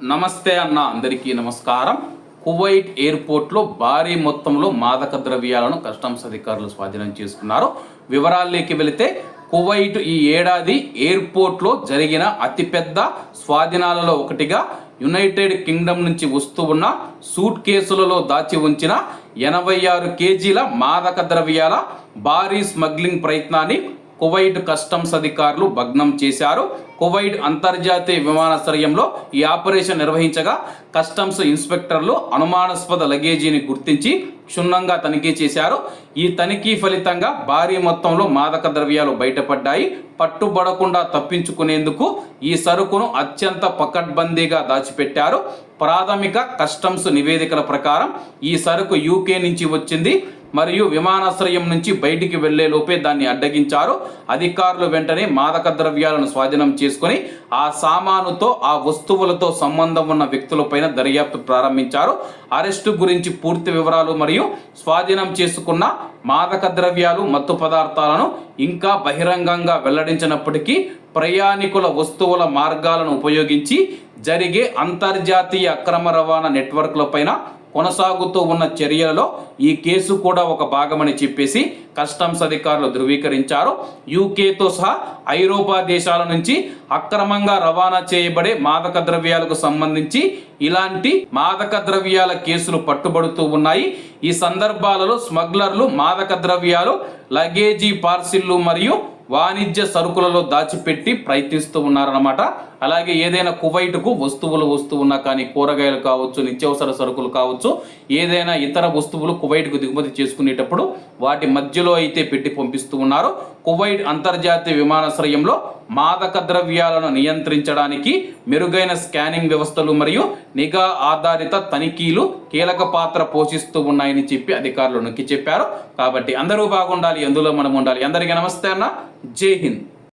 నమస్తే అన్న, అందరికీ నమస్కారం. కువైట్ ఎయిర్పోర్ట్లో భారీ మొత్తంలో మాదక ద్రవ్యాలను కస్టమ్స్ అధికారులు స్వాధీనం చేసుకున్నారు. వివరాల్లోకి వెళితే కువైట్ ఈ ఏడాది ఎయిర్పోర్ట్లో జరిగిన అతిపెద్ద స్వాధీనాలలో ఒకటిగా యునైటెడ్ కింగ్డమ్ నుంచి వస్తూ ఉన్న సూట్ కేసులలో దాచి ఉంచిన 86 కేజీల మాదక ద్రవ్యాల భారీ స్మగ్లింగ్ ప్రయత్నాన్ని కువైట్ కస్టమ్స్ అధికారులు భగ్నం చేశారు. కువైట్ అంతర్జాతీయ విమానాశ్రయంలో ఈ ఆపరేషన్ నిర్వహించగా కస్టమ్స్ ఇన్స్పెక్టర్లు అనుమానాస్పద లగేజీని గుర్తించి క్షుణ్ణంగా తనిఖీ చేశారు. ఈ తనిఖీ ఫలితంగా భారీ మొత్తంలో మాదక ద్రవ్యాలు బయటపడ్డాయి. పట్టుబడకుండా తప్పించుకునేందుకు ఈ సరుకును అత్యంత పకడ్బందీగా దాచిపెట్టారు. ప్రాథమిక కస్టమ్స్ నివేదికల ప్రకారం ఈ సరుకు యూకే నుంచి వచ్చింది మరియు విమానాశ్రయం నుంచి బయటికి వెళ్లే లోపే దాన్ని అడ్డగించారు. అధికారులు వెంటనే మాదక ద్రవ్యాలను స్వాధీనం చేసుకుని ఆ సామానుతో ఆ వస్తువులతో సంబంధం ఉన్న వ్యక్తులపైన దర్యాప్తు ప్రారంభించారు. అరెస్టు గురించి పూర్తి వివరాలు మరియు స్వాధీనం చేసుకున్న మాదక ద్రవ్యాలు మత్తు పదార్థాలను ఇంకా బహిరంగంగా వెల్లడించినప్పటికీ ప్రయాణికుల వస్తువుల మార్గాలను ఉపయోగించి జరిగే అంతర్జాతీయ అక్రమ రవాణా నెట్వర్క్లపైన కొనసాగుతూ ఉన్న చర్యలలో ఈ కేసు కూడా ఒక భాగమని చెప్పేసి కస్టమ్స్ అధికారులు ధృవీకరించారు. యూకేతో సహా ఐరోపా దేశాల నుంచి అక్రమంగా రవాణా చేయబడే మాదక ద్రవ్యాలకు సంబంధించి ఇలాంటి మాదక ద్రవ్యాల కేసులు పట్టుబడుతూ ఉన్నాయి. ఈ సందర్భాలలో స్మగ్లర్లు మాదక ద్రవ్యాలు లగేజీ పార్సిళ్లు మరియు వాణిజ్య సరుకులలో దాచిపెట్టి ప్రయత్నిస్తూ ఉన్నారన్నమాట. అలాగే ఏదైనా కువైట్కు వస్తువులు వస్తూ ఉన్నా కానీ కూరగాయలు కావచ్చు, నిత్యావసర సరుకులు కావచ్చు, ఏదైనా ఇతర వస్తువులు కువైట్కు దిగుమతి చేసుకునేటప్పుడు వాటి మధ్యలో అయితే పెట్టి పంపిస్తూ ఉన్నారు. కువైట్ అంతర్జాతీయ విమానాశ్రయంలో మాదక ద్రవ్యాలను నియంత్రించడానికి మెరుగైన స్కానింగ్ వ్యవస్థలు మరియు నిఘా ఆధారిత తనిఖీలు కీలక పాత్ర పోషిస్తూ ఉన్నాయని చెప్పి అధికారులు నొక్కి చెప్పారు. కాబట్టి అందరూ బాగుండాలి, అందులో మనం ఉండాలి. అందరికీ నమస్తే అన్న, జై హింద్.